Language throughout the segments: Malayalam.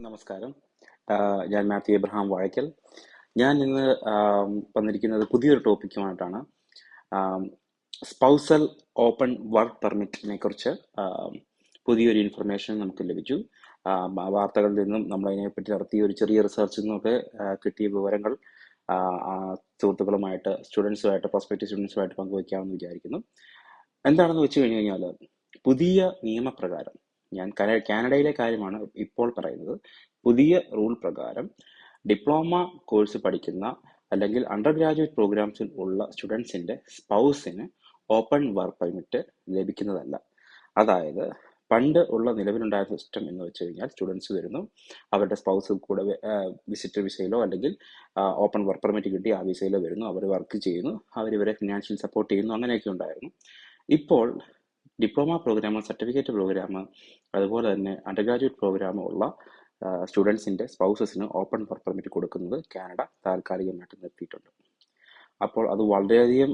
നമസ്കാരം. ഞാൻ മാത്യു എബ്രഹാം വാഴയ്ക്കൽ. ഞാൻ ഇന്ന് വന്നിരിക്കുന്നത് പുതിയൊരു ടോപ്പിക്കുമായിട്ടാണ്. സ്പൗസൽ ഓപ്പൺ വർക്ക് പെർമിറ്റിനെ കുറിച്ച് പുതിയൊരു ഇൻഫർമേഷൻ നമുക്ക് ലഭിച്ചു. വാർത്തകളിൽ നിന്നും നമ്മളതിനെപ്പറ്റി നടത്തിയ ഒരു ചെറിയ റിസർച്ചിൽ നിന്നൊക്കെ കിട്ടിയ വിവരങ്ങൾ സുഹൃത്തുക്കളുമായിട്ട്, പ്രോസ്പെക്റ്റീവ് സ്റ്റുഡൻസുമായിട്ട് പങ്കുവയ്ക്കാമെന്ന് വിചാരിക്കുന്നു. എന്താണെന്ന് വെച്ച് കഴിഞ്ഞു കഴിഞ്ഞാൽ, പുതിയ നിയമപ്രകാരം, ഞാൻ കാനഡയിലെ കാര്യമാണ് ഇപ്പോൾ പറയുന്നത്. പുതിയ റൂൾ പ്രകാരം ഡിപ്ലോമ കോഴ്സ് പഠിക്കുന്ന അല്ലെങ്കിൽ അണ്ടർ ഗ്രാജുവേറ്റ് പ്രോഗ്രാംസിൽ ഉള്ള സ്റ്റുഡൻസിന്റെ സ്പൗസിന് ഓപ്പൺ വർക്ക് പെർമിറ്റ് ലഭിക്കുന്നതല്ല. അതായത് പണ്ട് ഉള്ള നിലവിലുണ്ടായിരുന്ന സിസ്റ്റം എന്ന് വെച്ച് കഴിഞ്ഞാൽ, സ്റ്റുഡൻസ് വരുന്നു, അവരുടെ സ്പൗസ് കൂടെ വിസിറ്റർ വിസയിലോ അല്ലെങ്കിൽ ഓപ്പൺ വർക്ക് പെർമിറ്റ് കിട്ടി ആ വിസയിലോ വരുന്നു, അവർ വർക്ക് ചെയ്യുന്നു, അവരിവരെ ഫിനാൻഷ്യൽ സപ്പോർട്ട് ചെയ്യുന്നു, അങ്ങനെയൊക്കെ ഉണ്ടായിരുന്നു. ഇപ്പോൾ ഡിപ്ലോമ പ്രോഗ്രാം, സർട്ടിഫിക്കറ്റ് പ്രോഗ്രാം, അതുപോലെ തന്നെ അണ്ടർ ഗ്രാജുവേറ്റ് പ്രോഗ്രാം ഉള്ള സ്റ്റുഡൻസിന്റെ സ്പൗസസിന് ഓപ്പൺ വർക്ക് പെർമിറ്റ് കൊടുക്കുന്നത് കാനഡ താൽക്കാലികമായിട്ട് നിർത്തിയിട്ടുണ്ട്. അപ്പോൾ അത് വളരെയധികം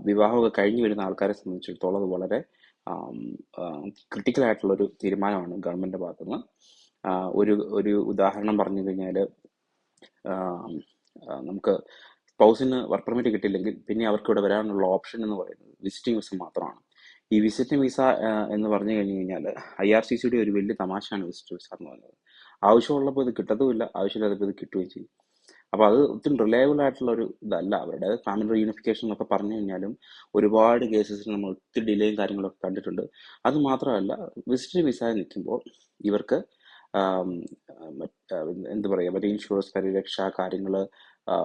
വിവാഹമൊക്കെ കഴിഞ്ഞു വരുന്ന ആൾക്കാരെ സംബന്ധിച്ചിടത്തോളം അത് വളരെ ക്രിട്ടിക്കൽ ആയിട്ടുള്ളൊരു തീരുമാനമാണ് ഗവൺമെന്റിന്റെ ഭാഗത്തുനിന്ന്. ഒരു ഉദാഹരണം പറഞ്ഞു കഴിഞ്ഞാൽ, നമുക്ക് സ്പൗസിന് വർക്ക് പെർമിറ്റ് കിട്ടിയില്ലെങ്കിൽ പിന്നെ അവർക്ക് ഇവിടെ വരാനുള്ള ഓപ്ഷൻ എന്ന് പറയുന്നത് വിസിറ്റിംഗ് വിസ മാത്രമാണ്. ഈ വിസിറ്റിംഗ് വിസ എന്ന് പറഞ്ഞു കഴിഞ്ഞു കഴിഞ്ഞാൽ IRCCയുടെ ഒരു വലിയ തമാശയാണ് വിസിറ്റ് വിസ എന്ന് പറയുന്നത്. ആവശ്യമുള്ളപ്പോൾ ഇത് കിട്ടത്തുമില്ല, ആവശ്യമില്ലാത്തപ്പോൾ ഇത് കിട്ടുകയും ചെയ്യും. അപ്പോൾ അത് ഒത്തിരി റിലയബിൾ ആയിട്ടുള്ള ഒരു ഇതല്ല. അവരുടെ ഫാമിലി റീയൂണിഫിക്കേഷൻ എന്നൊക്കെ പറഞ്ഞു കഴിഞ്ഞാലും ഒരുപാട് കേസസിൽ നമ്മൾ ഒത്തിരി ഡിലേയും കാര്യങ്ങളൊക്കെ കണ്ടിട്ടുണ്ട്. അത് മാത്രമല്ല, വിസിറ്റ് വിസയിൽ നിൽക്കുമ്പോൾ ഇവർക്ക് എന്ത് പറയുക, മറ്റേ ഇൻഷുറൻസ് പരിരക്ഷ കാര്യങ്ങൾ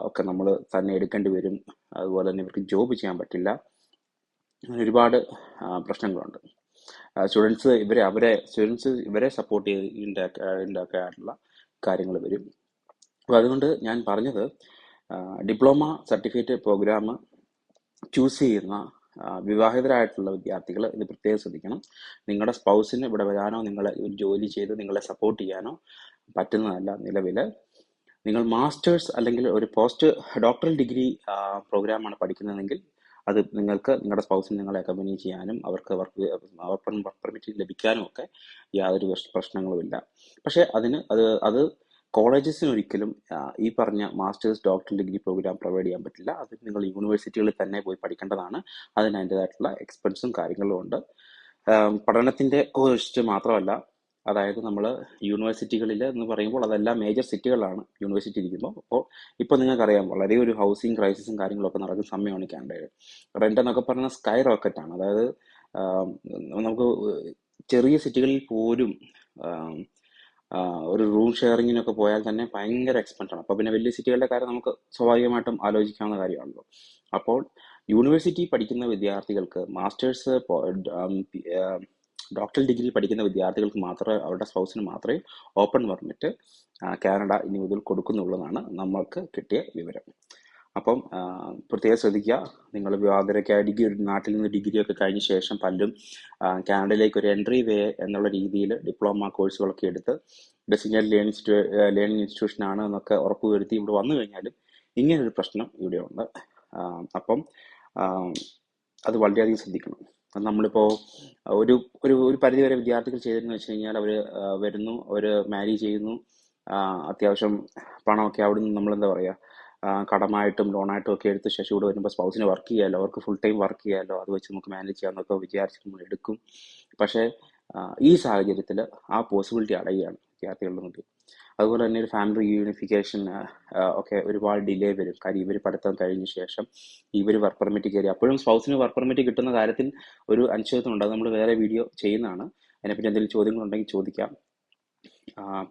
ഒക്കെ നമ്മൾ തന്നെ എടുക്കേണ്ടി വരും. അതുപോലെ തന്നെ ഇവർക്ക് ജോബ് ചെയ്യാൻ പറ്റില്ല. ഒരുപാട് പ്രശ്നങ്ങളുണ്ട്. സ്റ്റുഡൻസ് ഇവരെ സപ്പോർട്ട് ചെയ്തുണ്ടാക്കാനുള്ള കാര്യങ്ങൾ വരും. അപ്പോൾ അതുകൊണ്ട് ഞാൻ പറഞ്ഞത്, ഡിപ്ലോമ സർട്ടിഫിക്കറ്റ് പ്രോഗ്രാം ചൂസ് ചെയ്യുന്ന വിവാഹിതരായിട്ടുള്ള വിദ്യാർത്ഥികൾ ഇത് പ്രത്യേകം ശ്രദ്ധിക്കണം. നിങ്ങളുടെ സ്പൗസിന് ഇവിടെ വരാനോ നിങ്ങളെ ഒരു ജോലി ചെയ്ത് നിങ്ങളെ സപ്പോർട്ട് ചെയ്യാനോ പറ്റുന്നതല്ല നിലവിൽ. നിങ്ങൾ മാസ്റ്റേഴ്സ് അല്ലെങ്കിൽ ഒരു പോസ്റ്റ് ഡോക്ടറൽ ഡിഗ്രി പ്രോഗ്രാമാണ് പഠിക്കുന്നതെങ്കിൽ അത് നിങ്ങൾക്ക് നിങ്ങളുടെ സ്പൗസിന് നിങ്ങളെ അക്കമ്പനി ചെയ്യാനും അവർക്ക് വർക്ക് പെർമിറ്റ് ലഭിക്കാനും ഒക്കെ യാതൊരു പ്രശ്നങ്ങളുമില്ല. പക്ഷെ അത് കോളേജസിന് ഒരിക്കലും ഈ പറഞ്ഞ masters doctoral degree program provide ചെയ്യാൻ പറ്റില്ല. അത് നിങ്ങൾ യൂണിവേഴ്സിറ്റികളിൽ തന്നെ പോയി പഠിക്കേണ്ടതാണ്. അതിന് അതിൻ്റെതായിട്ടുള്ള എക്സ്പെൻസും കാര്യങ്ങളും ഉണ്ട്. പഠനത്തിന്റെ കോസ്റ്റ് മാത്രമല്ല, അതായത് നമ്മൾ യൂണിവേഴ്സിറ്റികളിൽ എന്ന് പറയുമ്പോൾ അതെല്ലാം മേജർ സിറ്റികളാണ് യൂണിവേഴ്സിറ്റി ഇരിക്കുമ്പോൾ. അപ്പോൾ ഇപ്പോൾ നിങ്ങൾക്കറിയാം, വളരെ ഒരു ഹൗസിങ് ക്രൈസിസും കാര്യങ്ങളൊക്കെ നടക്കുന്ന സമയമാണ് കാനഡയിൽ. റെന്റ് എന്നൊക്കെ പറഞ്ഞാൽ സ്കൈ റോക്കറ്റ് ആണ്. അതായത് നമുക്ക് ചെറിയ സിറ്റികളിൽ പോലും ഒരു റൂം ഷെയറിങ്ങിനൊക്കെ പോയാൽ തന്നെ ഭയങ്കര എക്സ്പെൻസ് ആണ്. അപ്പോൾ പിന്നെ വലിയ സിറ്റികളുടെ കാര്യം നമുക്ക് സ്വാഭാവികമായിട്ടും ആലോചിക്കാവുന്ന കാര്യമാണല്ലോ. അപ്പോൾ യൂണിവേഴ്സിറ്റി പഠിക്കുന്ന വിദ്യാർത്ഥികൾക്ക്, മാസ്റ്റേഴ്സ് ഡോക്ടറൽ ഡിഗ്രി പഠിക്കുന്ന വിദ്യാർത്ഥികൾക്ക് മാത്രമേ, അവരുടെ സ്പൗസിന് മാത്രമേ ഓപ്പൺ പെർമിറ്റ് കാനഡ ഇനി മുതൽ കൊടുക്കുന്നുള്ളതാണ് നമ്മൾക്ക് കിട്ടിയ വിവരം. അപ്പം പ്രത്യേകം ശ്രദ്ധിക്കുക. നിങ്ങൾ വിവാഹിതരൊക്കെ നാട്ടിൽ നിന്ന് ഡിഗ്രിയൊക്കെ കഴിഞ്ഞ ശേഷം പലരും കാനഡയിലേക്ക് ഒരു എൻട്രി വേ എന്നുള്ള രീതിയിൽ ഡിപ്ലോമ കോഴ്സുകളൊക്കെ എടുത്ത് ഡെസിഗ്നേറ്റഡ് ലേണിംഗ് ഇൻസ്റ്റിറ്റ്യൂഷൻ ആണ് എന്നൊക്കെ ഉറപ്പുവരുത്തി ഇവിടെ വന്നു കഴിഞ്ഞാലും ഇങ്ങനൊരു പ്രശ്നം ഇവിടെയുണ്ട്. അപ്പം അത് വളരെയധികം ശ്രദ്ധിക്കണം. നമ്മളിപ്പോൾ ഒരു ഒരു പരിധിവരെ വിദ്യാർത്ഥികൾ ചെയ്തതെന്ന് വെച്ച് കഴിഞ്ഞാൽ, അവർ വരുന്നു, അവർ മാരി ചെയ്യുന്നു, അത്യാവശ്യം പണമൊക്കെ അവിടെ നിന്ന് നമ്മൾ എന്താ പറയുക, കടമായിട്ടും ലോണായിട്ടും ഒക്കെ എടുത്ത ശേഷം ഇവിടെ വരുമ്പോൾ സ്പൗസിന് വർക്ക് ചെയ്യാമല്ലോ, അവർക്ക് ഫുൾ ടൈം വർക്ക് ചെയ്യാമല്ലോ, അത് വെച്ച് നമുക്ക് മാനേജ് ചെയ്യാമെന്നൊക്കെ വിചാരിച്ചിട്ട് നമ്മൾ എടുക്കും. പക്ഷേ ഈ സാഹചര്യത്തിൽ ആ പോസിബിലിറ്റി അടയുകയാണ് വിദ്യാർത്ഥികളുടെ മുന്നിൽ. അതുപോലെ തന്നെ ഒരു ഫാമിലി യൂണിഫിക്കേഷൻ ഒക്കെ ഒരുപാട് ഡിലേ വരും. കാര്യം ഇവർ പഠിത്തം കഴിഞ്ഞ ശേഷം ഇവർ വർക്ക് പെർമിറ്റ് കയറി, അപ്പോഴും സ്പൗസിന് വർക്ക് പെർമിറ്റ് കിട്ടുന്ന കാര്യത്തിൽ ഒരു അനിശ്ചിതത്വം ഉണ്ട്. അത് നമ്മൾ വേറെ വീഡിയോ ചെയ്യുന്നതാണ്. അതിനെപ്പറ്റി എന്തെങ്കിലും ചോദ്യങ്ങളുണ്ടെങ്കിൽ ചോദിക്കാം.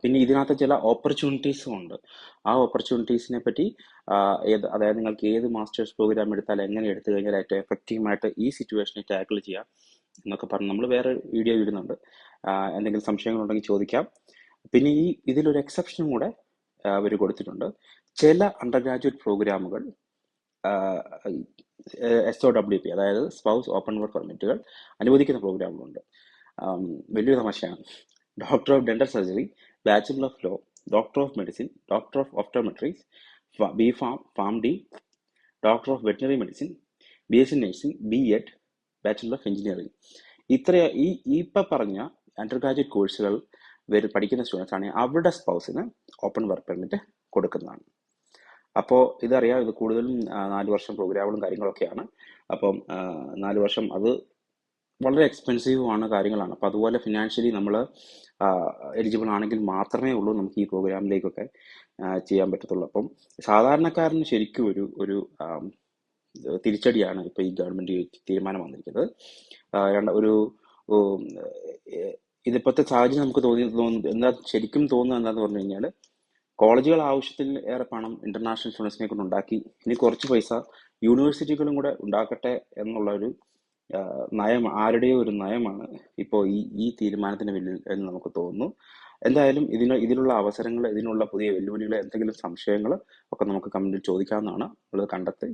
പിന്നെ ഇതിനകത്ത് ചില ഓപ്പർച്യൂണിറ്റീസും ഉണ്ട്. ആ ഓപ്പർച്യൂണിറ്റീസിനെ പറ്റി അതായത് നിങ്ങൾക്ക് ഏത് മാസ്റ്റേഴ്സ് പ്രോഗ്രാം എടുത്താൽ എങ്ങനെ എടുത്തു കഴിഞ്ഞാൽ ഏറ്റവും എഫക്റ്റീവായിട്ട് ഈ സിറ്റുവേഷനെ ടാക്കിൾ ചെയ്യാം എന്നൊക്കെ പറഞ്ഞ് നമ്മൾ വേറെ വീഡിയോ ഇടുന്നുണ്ട്. എന്തെങ്കിലും സംശയങ്ങളുണ്ടെങ്കിൽ ചോദിക്കാം. പിന്നെ ഇതിലൊരു എക്സെപ്ഷനും കൂടെ അവർ കൊടുത്തിട്ടുണ്ട്. ചില അണ്ടർ ഗ്രാജുവേറ്റ് പ്രോഗ്രാമുകൾ SOWP, അതായത് സ്പൗസ് ഓപ്പൺ വർക്ക് പെർമിറ്റുകൾ അനുവദിക്കുന്ന പ്രോഗ്രാമുകളുണ്ട്. വലിയൊരു തമാശയാണ്. Doctor of dental surgery, bachelor of law, doctor of medicine, doctor of optometrics, BPharm, PharmD, doctor of veterinary medicine, BSc nursing, B.Ed, bachelor of engineering. ഇപ്പം പറഞ്ഞ അണ്ടർ ഗ്രാജുവേറ്റ് കോഴ്സുകൾ പഠിക്കുന്ന സ്റ്റുഡൻസ് ആണെങ്കിൽ അവരുടെ സ്പൗസിന് ഓപ്പൺ വർക്ക് പെർമിറ്റ് കൊടുക്കുന്നതാണ്. അപ്പോൾ ഇതറിയാം, ഇത് കൂടുതലും 4 വർഷം പ്രോഗ്രാമുകളും കാര്യങ്ങളൊക്കെയാണ്. അപ്പം 4 വർഷം അത് വളരെ എക്സ്പെൻസീവുമാണ് കാര്യങ്ങളാണ്. അപ്പോൾ അതുപോലെ ഫിനാൻഷ്യലി നമ്മൾ എലിജിബിൾ ആണെങ്കിൽ മാത്രമേ ഉള്ളൂ നമുക്ക് ഈ പ്രോഗ്രാമിലേക്കൊക്കെ ചെയ്യാൻ പറ്റത്തുള്ളൂ. അപ്പം സാധാരണക്കാരന് ശരിക്കും ഒരു തിരിച്ചടിയാണ് ഇപ്പോൾ ഈ ഗവൺമെൻറ് തീരുമാനം വന്നിരിക്കുന്നത്. ഇതിപ്പോഴത്തെ സാഹചര്യം നമുക്ക് എന്താ ശരിക്കും തോന്നുന്നത് എന്താന്ന് പറഞ്ഞു കഴിഞ്ഞാൽ, കോളേജുകൾ ആവശ്യത്തിൽ ഏറെ പണം ഇന്റർനാഷണൽ സ്റ്റുഡൻസിനെ കൊണ്ട് ഉണ്ടാക്കി, ഇനി കുറച്ച് പൈസ യൂണിവേഴ്സിറ്റികളും കൂടെ ഉണ്ടാക്കട്ടെ എന്നുള്ള ഒരു നയം, ആരുടെയോ ഒരു നയമാണ് ഇപ്പോൾ ഈ തീരുമാനത്തിന് പിന്നിൽ എന്ന് നമുക്ക് തോന്നുന്നു. എന്തായാലും ഇതിനുള്ള അവസരങ്ങൾ, ഇതിനുള്ള പുതിയ വെല്ലുവിളികൾ, എന്തെങ്കിലും സംശയങ്ങൾ ഒക്കെ നമുക്ക് കമന്റിൽ ചോദിക്കാവുന്നതാണ്. നമ്മൾ കണ്ടെത്തി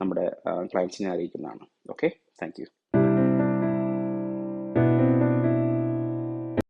നമ്മുടെ ക്ലയൻസിനെ അറിയിക്കുന്നതാണ്. Okay, thank U.